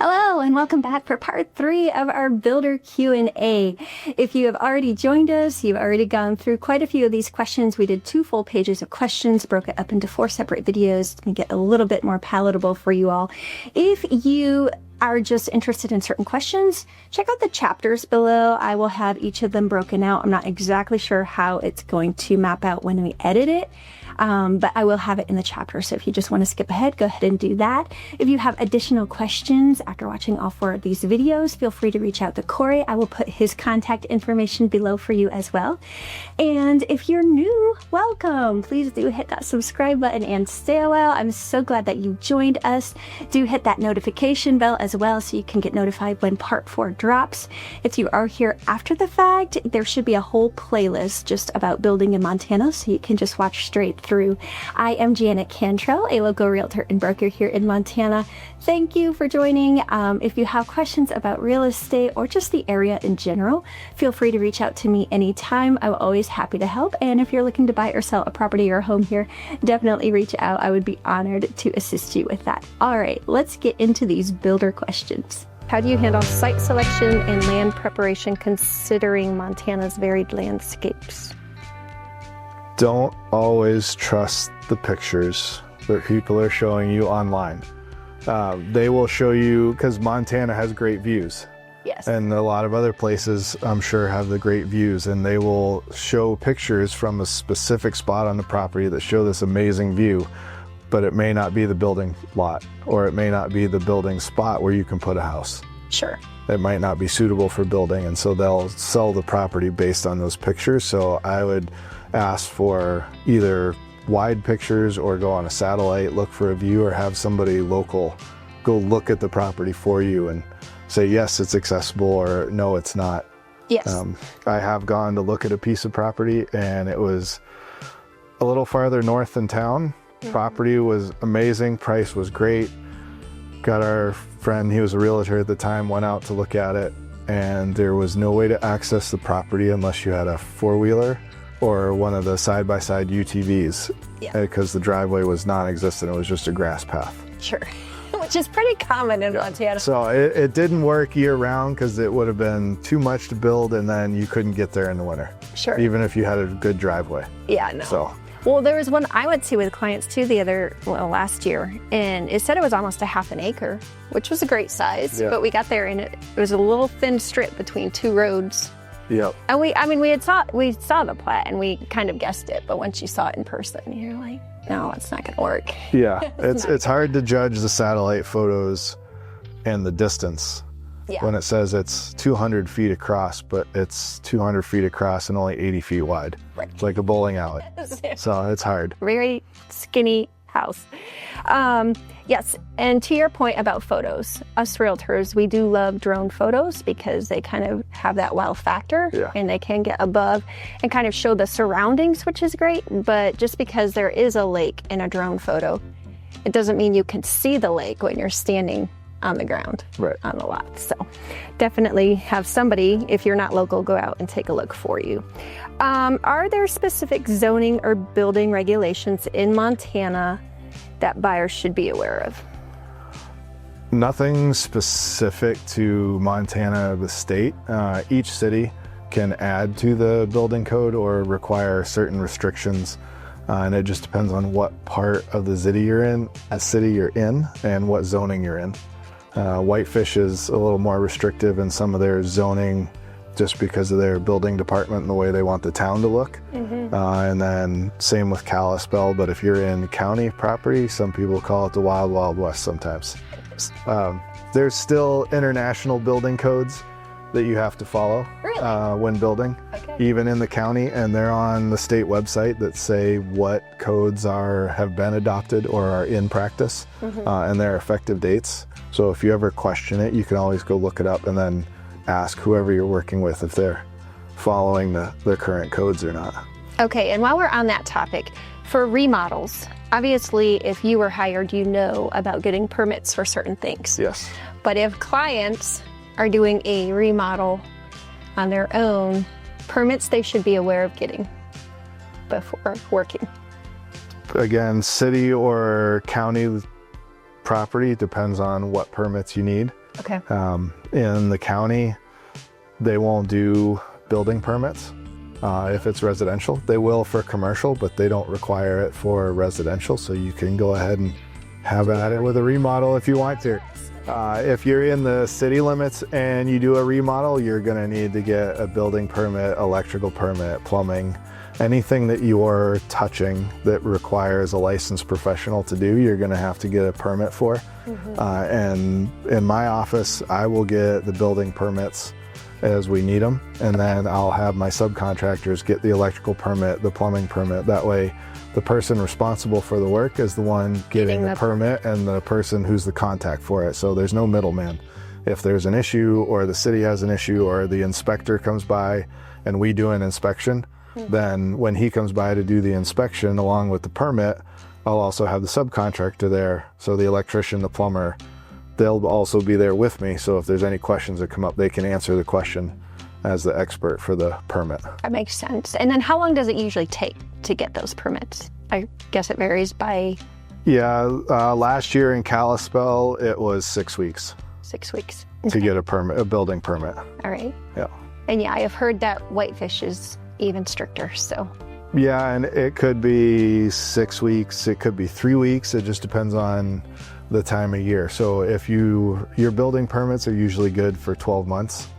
Hello and welcome back for part 3 of our builder Q&A. If you have already joined us, you've already gone through quite a few of these questions. We did 2 full pages of questions, broke it up into 4 separate videos to get a little bit more palatable for you all. If you are just interested in certain questions, check out the chapters below. I will have each of them broken out. I'm not exactly sure how it's going to map out when we edit it, but I will have it in the chapter. So if you just want to skip ahead, go ahead and do that. If you have additional questions after watching all 4 of these videos, feel free to reach out to Corey. I will put his contact information below for you as well. And if you're new, welcome. Please do hit that subscribe button and stay a while. I'm so glad that you joined us. Do hit that notification bell as well so you can get notified when part 4 drops. If you are here after the fact, there should be a whole playlist just about building in Montana, so you can just watch straight through. I am Janet Cantrell, a local realtor and broker here in Montana. Thank you for joining. If you have questions about real estate or just the area in general, feel free to reach out to me anytime. I'm always happy to help. And if you're looking to buy or sell a property or a home here, definitely reach out. I would be honored to assist you with that. All right, let's get into these builder questions. How do you handle site selection and land preparation considering Montana's varied landscapes? Don't always trust the pictures that people are showing you online. They will show you, because Montana has great views. Yes. And a lot of other places, I'm sure, have the great views, and they will show pictures from a specific spot on the property that show this amazing view, but it may not be the building lot, or it may not be the building spot where you can put a house. Sure. It might not be suitable for building, and so they'll sell the property based on those pictures. So I would ask for either wide pictures or go on a satellite, look for a view, or have somebody local go look at the property for you and say, yes, it's accessible, or no, it's not. Yes. I have gone to look at a piece of property, and it was a little farther north in town. Property was amazing, price was great. Got our friend, he was a realtor at the time, went out to look at it, and there was no way to access the property unless you had a 4-wheeler or one of the side-by-side UTVs, because the driveway was non-existent. It was just a grass path. Sure. Which is pretty common in Montana. So it didn't work year-round because it would have been too much to build, and then you couldn't get there in the winter. Sure. Even if you had a good driveway. Yeah, no. So. Well, there was one I went to with clients too last year, and it said it was almost a ½ an acre, which was a great size. Yeah. But we got there and it was a little thin strip between 2 roads. Yep. And we saw the plat and we kind of guessed it, but once you saw it in person, you're like, no, it's not going to work. Yeah, it's hard to judge the satellite photos and the distance. Yeah. When it says it's 200 feet across, but it's 200 feet across and only 80 feet wide. Right. It's like a bowling alley. So it's hard. Very skinny house. Yes, and to your point about photos, us realtors, we do love drone photos because they kind of have that wow factor, and they can get above and kind of show the surroundings, which is great. But just because there is a lake in a drone photo, it doesn't mean you can see the lake when you're standing on the ground, on the lot. So definitely have somebody, if you're not local, go out and take a look for you. Are there specific zoning or building regulations in Montana that buyers should be aware of? Nothing specific to Montana, the state. Each city can add to the building code or require certain restrictions. And it just depends on what part of the city you're in, and what zoning you're in. Whitefish is a little more restrictive in some of their zoning just because of their building department and the way they want the town to look. And then same with Kalispell, but if you're in county property, some people call it the Wild Wild West sometimes. There's still international building codes that you have to follow when building, even in the county, and they're on the state website that say what codes have been adopted or are in practice, and their effective dates. So if you ever question it, you can always go look it up and then ask whoever you're working with if they're following the current codes or not. Okay, and while we're on that topic, for remodels, obviously if you were hired, you know about getting permits for certain things. Yes. But if clients are doing a remodel on their own, permits they should be aware of getting before working. Again, city or county property, depends on what permits you need. Okay. In the county, they won't do building permits if it's residential. They will for commercial, but they don't require it for residential, so you can go ahead and have at it with a remodel if you want to. If you're in the city limits and you do a remodel, you're going to need to get a building permit, electrical permit, plumbing, anything that you're touching that requires a licensed professional to do, you're going to have to get a permit for. And in my office, I will get the building permits as we need them, and then I'll have my subcontractors get the electrical permit, the plumbing permit. That way the person responsible for the work is the one getting the permit and the person who's the contact for it. So there's no middleman. If there's an issue or the city has an issue or the inspector comes by and we do an inspection, then when he comes by to do the inspection along with the permit, I'll also have the subcontractor there. So the electrician, the plumber, they'll also be there with me. So if there's any questions that come up, they can answer the question as the expert for the permit. That makes sense. And then how long does it usually take to get those permits? I guess it varies by... Yeah, last year in Kalispell, it was 6 weeks. 6 weeks. To get a permit, a building permit. All right. Yeah. And yeah, I have heard that Whitefish is even stricter, so... Yeah, and it could be 6 weeks, it could be 3 weeks. It just depends on the time of year. So if your building permits are usually good for 12 months.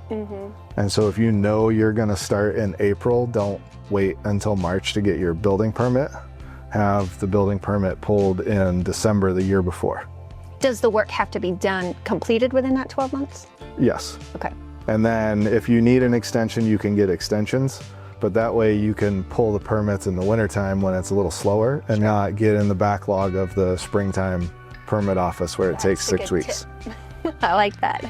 And so if you know you're gonna start in April, don't wait until March to get your building permit. Have the building permit pulled in December the year before. Does the work have to be done, completed within that 12 months? Yes. Okay. And then if you need an extension, you can get extensions. But that way you can pull the permits in the wintertime when it's a little slower and not get in the backlog of the springtime permit office where it takes 6 weeks. I like that.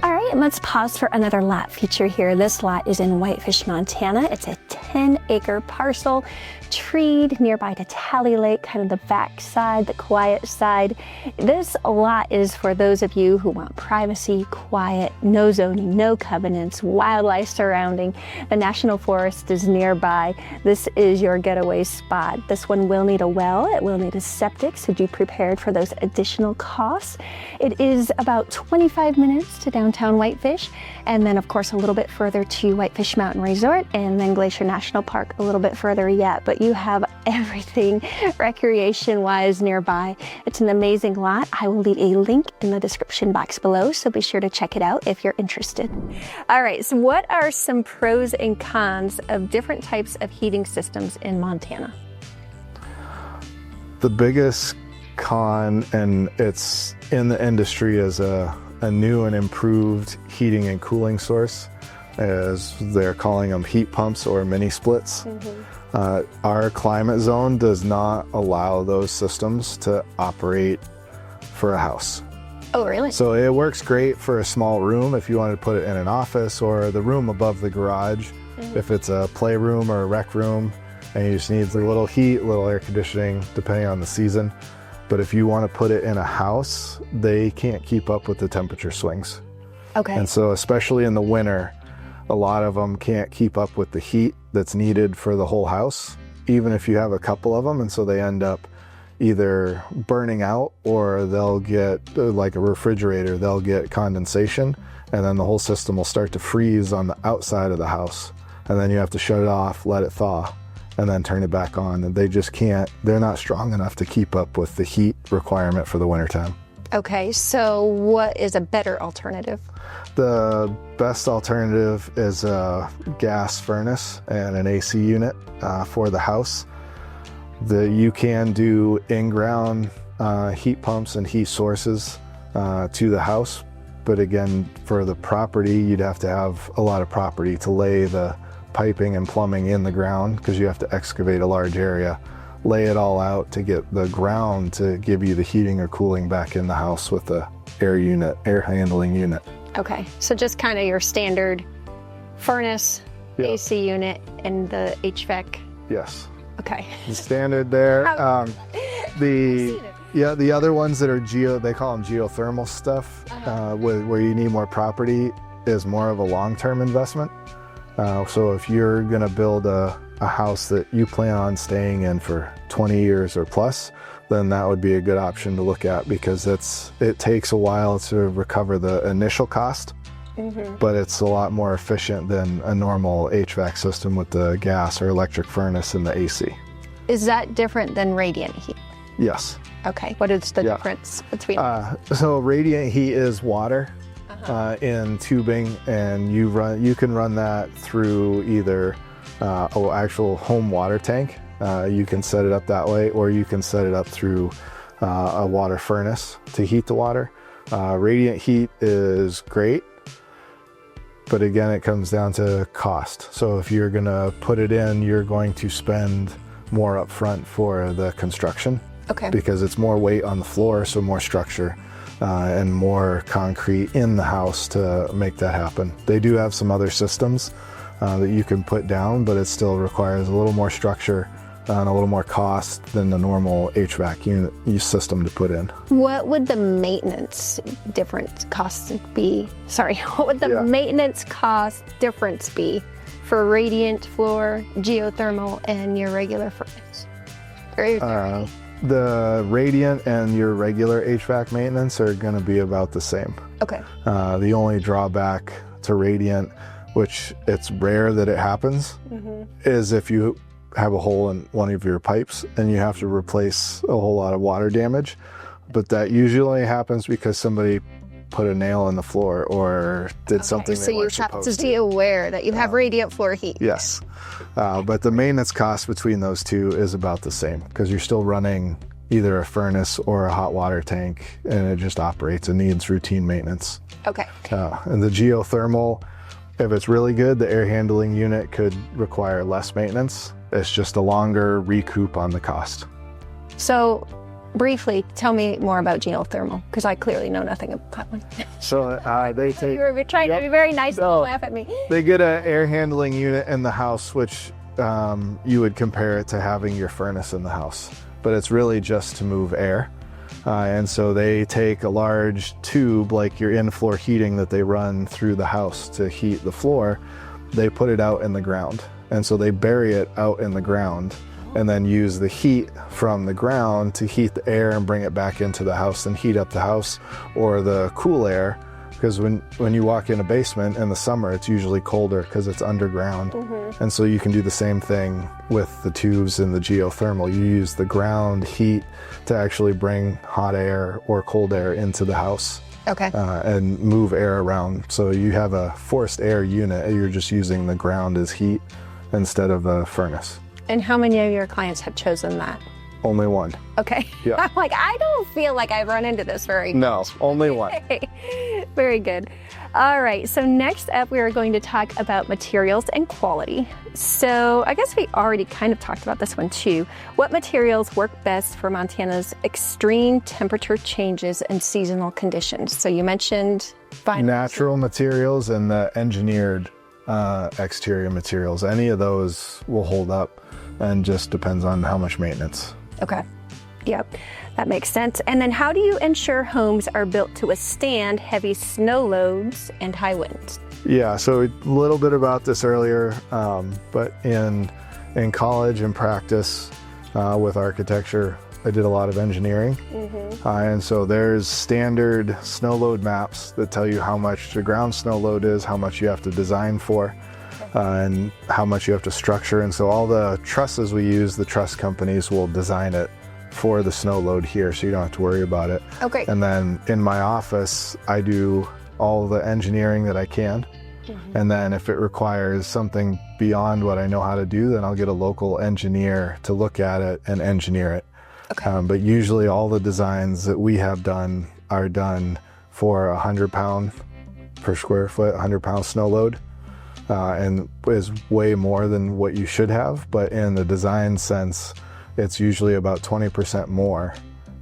All right, let's pause for another lot feature here. This lot is in Whitefish, Montana. It's a 10-acre parcel, treed nearby to Tally Lake, kind of the back side, the quiet side. This lot is for those of you who want privacy, quiet, no zoning, no covenants, wildlife surrounding. The National Forest is nearby. This is your getaway spot. This one will need a well. It will need a septic, so be prepared for those additional costs. It is about 25 minutes to downtown Whitefish, and then of course a little bit further to Whitefish Mountain Resort, and then Glacier National Park a little bit further yet. But you have everything recreation-wise nearby. It's an amazing lot. I will leave a link in the description box below, so be sure to check it out if you're interested. All right, so what are some pros and cons of different types of heating systems in Montana? The biggest con, and it's in the industry as a new and improved heating and cooling source, as they're calling them heat pumps or mini splits. Our climate zone does not allow those systems to operate for a house. Oh, really? So it works great for a small room if you wanted to put it in an office or the room above the garage. If it's a playroom or a rec room and you just need a little heat, a little air conditioning, depending on the season. But if you want to put it in a house, they can't keep up with the temperature swings. Okay. And so especially in the winter, a lot of them can't keep up with the heat that's needed for the whole house, even if you have a couple of them. And so they end up either burning out, or they'll get, like a refrigerator, they'll get condensation, and then the whole system will start to freeze on the outside of the house. And then you have to shut it off, let it thaw, and then turn it back on. And they just can't, they're not strong enough to keep up with the heat requirement for the wintertime. Okay, so what is a better alternative? The best alternative is a gas furnace and an AC unit for the house. You can do in-ground heat pumps and heat sources to the house, but again, for the property, you'd have to have a lot of property to lay the piping and plumbing in the ground, because you have to excavate a large area, lay it all out to get the ground to give you the heating or cooling back in the house with the air handling unit. Okay, so just kind of your standard furnace, AC unit, and the HVAC. Yes. Okay. The standard there. The other ones that are they call them geothermal stuff, where you need more property, is more of a long-term investment. So if you're gonna build a house that you plan on staying in for 20 years or plus, then that would be a good option to look at, because it takes a while to recover the initial cost, but it's a lot more efficient than a normal HVAC system with the gas or electric furnace and the AC. Is that different than radiant heat? Yes. Okay, what is the difference between so radiant heat is water in tubing, and you can run that through either an actual home water tank. You can set it up that way, or you can set it up through a water furnace to heat the water. Radiant heat is great, but again, it comes down to cost. So if you're gonna put it in, you're going to spend more upfront for the construction. Okay. Because it's more weight on the floor, so more structure and more concrete in the house to make that happen. They do have some other systems that you can put down, but it still requires a little more structure and a little more cost than the normal HVAC unit system to put in. What would the maintenance difference cost be? Sorry, what would the maintenance cost difference be for radiant floor, geothermal, and your regular furnace? The radiant and your regular HVAC maintenance are going to be about the same. Okay. The only drawback to radiant, which it's rare that it happens, is if you have a hole in one of your pipes and you have to replace a whole lot of water damage. But that usually happens because somebody put a nail in the floor or did something they weren't supposed to. So you have to be aware that you have radiant floor heat. Yes. But the maintenance cost between those two is about the same, because you're still running either a furnace or a hot water tank, and it just operates and needs routine maintenance. Okay. And the geothermal, if it's really good, the air handling unit could require less maintenance. It's just a longer recoup on the cost. So briefly, tell me more about geothermal, because I clearly know nothing about that one. So they take... You were trying to be very nice and laugh at me. They get an air handling unit in the house, which you would compare it to having your furnace in the house. But it's really just to move air. And so they take a large tube, like your in-floor heating that they run through the house to heat the floor. They put it out in the ground. And so they bury it out in the ground and then use the heat from the ground to heat the air and bring it back into the house and heat up the house, or the cool air, because when you walk in a basement in the summer, it's usually colder because it's underground. And so you can do the same thing with the tubes and the geothermal. You use the ground heat to actually bring hot air or cold air into the house. Okay. And move air around. So you have a forced air unit, you're just using the ground as heat instead of a furnace. And how many of your clients have chosen that? Only one. Okay. Yeah. I'm like, I don't feel like I've run into this very No, only one. Very good. All right, so next up we are going to talk about materials and quality. So I guess we already kind of talked about this one too. What materials work best for Montana's extreme temperature changes and seasonal conditions? So you mentioned natural materials and the engineered exterior materials. Any of those will hold up, and just depends on how much maintenance. Okay. Yep, that makes sense. And then how do you ensure homes are built to withstand heavy snow loads and high winds? Yeah, so a little bit about this earlier, but in college and practice with architecture, I did a lot of engineering. And so there's standard snow load maps that tell you how much the ground snow load is, how much you have to design for, and how much you have to structure. And so all the trusses we use, the truss companies will design it for the snow load here, so you don't have to worry about it. Okay. And then in my office, I do all the engineering that I can. And then if it requires something beyond what I know how to do, then I'll get a local engineer to look at it and engineer it. Okay. But usually all the designs that we have done are done for 100 pound per square foot, 100 pound snow load, and is way more than what you should have. But in the design sense, it's usually about 20% more,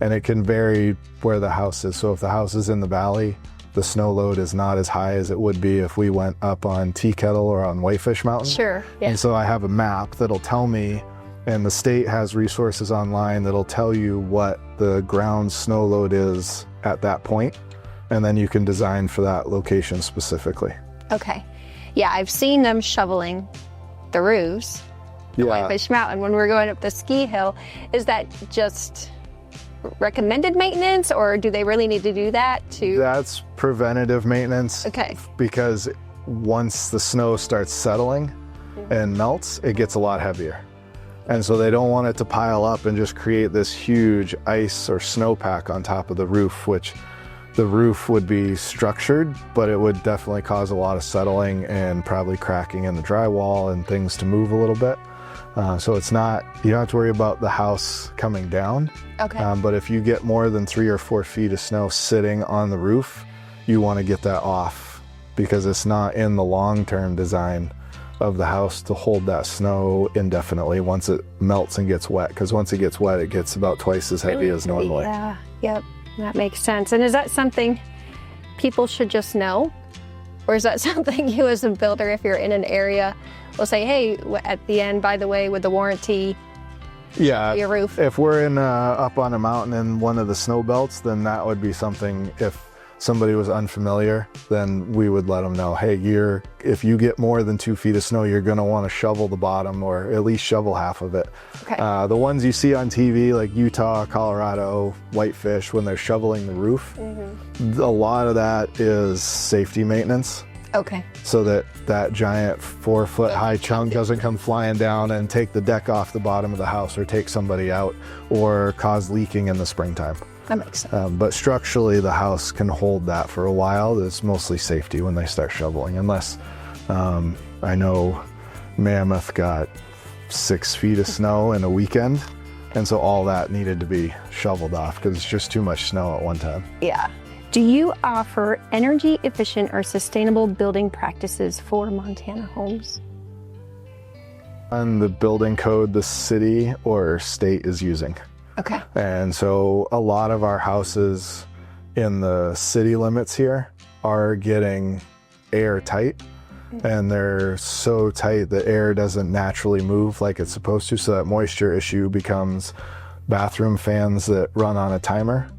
and it can vary where the house is. So if the house is in the valley, the snow load is not as high as it would be if we went up on Tea Kettle or on Whitefish Mountain. Sure, yeah. And so I have a map that'll tell me, and the state has resources online that'll tell you what the ground snow load is at that point, and then you can design for that location specifically. Okay. Yeah, I've seen them shoveling the roofs. Yeah. Whitefish Mountain when we're going up the ski hill. Is that just recommended maintenance, or do they really need to do that to? That's preventative maintenance. Okay. Because once the snow starts settling and melts, it gets a lot heavier. And so they don't want it to pile up and just create this huge ice or snowpack on top of the roof, which the roof would be structured, but it would definitely cause a lot of settling and probably cracking in the drywall and things to move a little bit. So it's not, you don't have to worry about the house coming down. Okay. But if you get more than 3 or 4 feet of snow sitting on the roof, you want to get that off, because it's not in the long-term design of the house to hold that snow indefinitely once it melts and gets wet. Because once it gets wet, it gets about twice as heavy as normally. Yeah, yep, that makes sense. And is that something people should just know? Or is that something you as a builder, if you're in an area, will say, hey, at the end, by the way, with the warranty, Yeah, your roof? if we're in up on a mountain in one of the snow belts, then that would be something. If somebody was unfamiliar, then we would let them know, hey, if you get more than 2 feet of snow, you're going to want to shovel the bottom, or at least shovel half of it. Okay. The ones you see on TV, like Utah, Colorado, Whitefish, when they're shoveling the roof, a lot of that is safety maintenance. Okay. So that giant 4-foot high chunk doesn't come flying down and take the deck off the bottom of the house, or take somebody out, or cause leaking in the springtime. That makes sense. But structurally, the house can hold that for a while. It's mostly safety when they start shoveling, unless I know Mammoth got 6 feet of snow in a weekend, and so all that needed to be shoveled off because it's just too much snow at one time. Yeah. Do you offer energy efficient or sustainable building practices for Montana homes? On the building code the city or state is using. Okay. And so a lot of our houses in the city limits here are getting airtight, and they're so tight that air doesn't naturally move like it's supposed to. So that moisture issue becomes bathroom fans that run on a timer.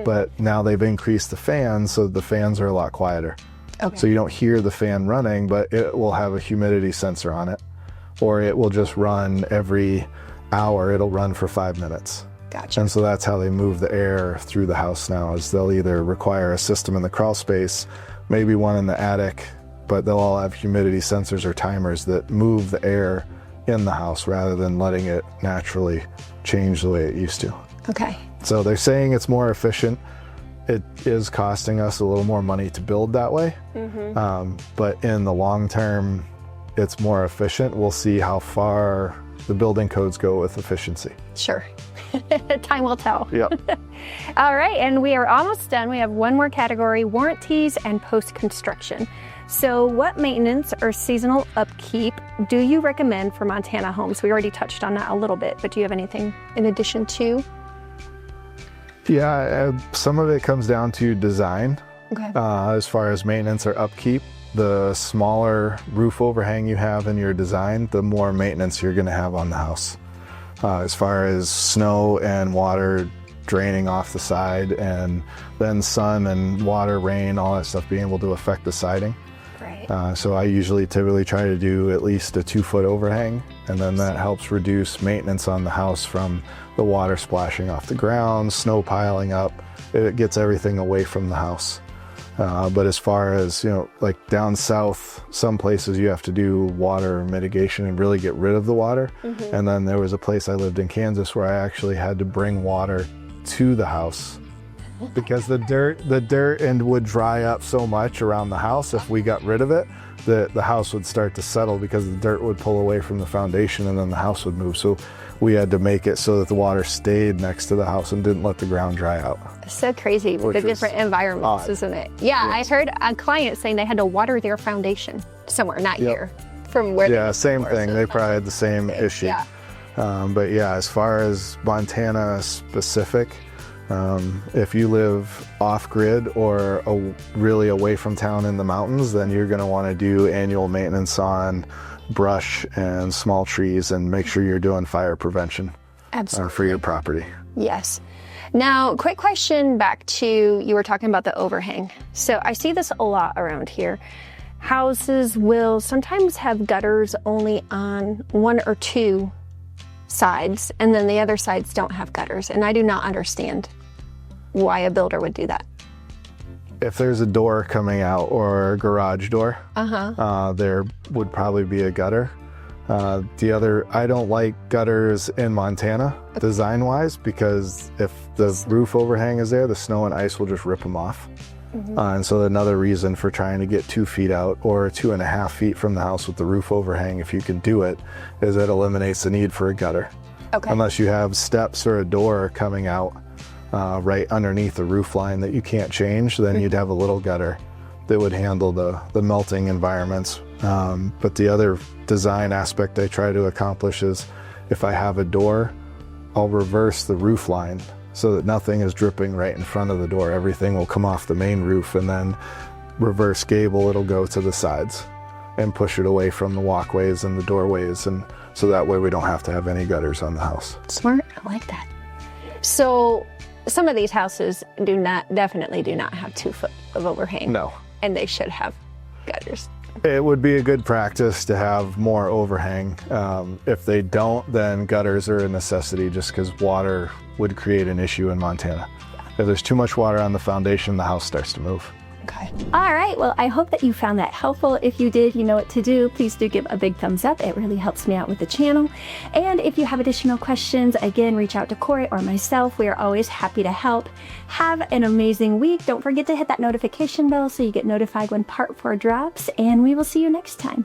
But now they've increased the fans, so the fans are a lot quieter. Okay. So you don't hear the fan running, but it will have a humidity sensor on it, or it will just run every hour. It'll run for 5 minutes. Gotcha. And so that's how they move the air through the house now, is they'll either require a system in the crawl space, maybe one in the attic, but they'll all have humidity sensors or timers that move the air in the house rather than letting it naturally change the way it used to. Okay. So they're saying it's more efficient. It is costing us a little more money to build that way. But in the long term, it's more efficient. We'll see how far the building codes go with efficiency. Sure. Time will tell. Yep. All right, and we are almost done. We have one more category, warranties and post-construction. So what maintenance or seasonal upkeep do you recommend for Montana homes? We already touched on that a little bit, but do you have anything in addition to? Yeah, some of it comes down to design. Okay. As far as maintenance or upkeep, the smaller roof overhang you have in your design, the more maintenance you're going to have on the house. As far as snow and water draining off the side, and then sun and water, rain, all that stuff being able to affect the siding. Right. So I typically try to do at least a 2-foot overhang, and then that helps reduce maintenance on the house from the water splashing off the ground, snow piling up. It gets everything away from the house. But as far as, like down south, some places you have to do water mitigation and really get rid of the water. And then there was a place I lived in Kansas where I actually had to bring water to the house because the dirt and would dry up so much around the house. If we got rid of it, the house would start to settle because the dirt would pull away from the foundation and then the house would move. So we had to make it so that the water stayed next to the house and didn't let the ground dry out. So crazy with the different environments, odd. Isn't it? Yeah, Yes. I heard a client saying they had to water their foundation somewhere, not here, from where Yeah, they same were. thing. So They not- probably had the same issue. Yeah. But yeah, as far as Montana specific, if you live off-grid or really away from town in the mountains, then you're going to want to do annual maintenance on brush and small trees and make sure you're doing fire prevention Absolutely. for your property. Yes. Now, quick question back to, you were talking about the overhang. So I see this a lot around here. Houses will sometimes have gutters only on 1 or 2 sides, and then the other sides don't have gutters. And I do not understand why a builder would do that. If there's a door coming out or a garage door, there would probably be a gutter. I don't like gutters in Montana design-wise, because if the roof overhang is there, the snow and ice will just rip them off. And so another reason for trying to get 2 feet out or 2.5 feet from the house with the roof overhang, if you can do it, is it eliminates the need for a gutter. Okay. Unless you have steps or a door coming out right underneath the roof line that you can't change, then you'd have a little gutter that would handle the melting environments. But the other design aspect I try to accomplish is, if I have a door, I'll reverse the roof line so that nothing is dripping right in front of the door. Everything will come off the main roof, and then reverse gable, it'll go to the sides and push it away from the walkways and the doorways, and so that way we don't have to have any gutters on the house. Smart, I like that. So some of these houses definitely do not have 2 foot of overhang. No. And they should have gutters. It would be a good practice to have more overhang. If they don't, then gutters are a necessity, just because water would create an issue in Montana. If there's too much water on the foundation, the house starts to move. Okay. All right, well, I hope that you found that helpful. If you did, you know what to do. Please do give a big thumbs up. It really helps me out with the channel. And if you have additional questions, again, reach out to Corey or myself. We are always happy to help. Have an amazing week. Don't forget to hit that notification bell so you get notified when part 4 drops, and we will see you next time.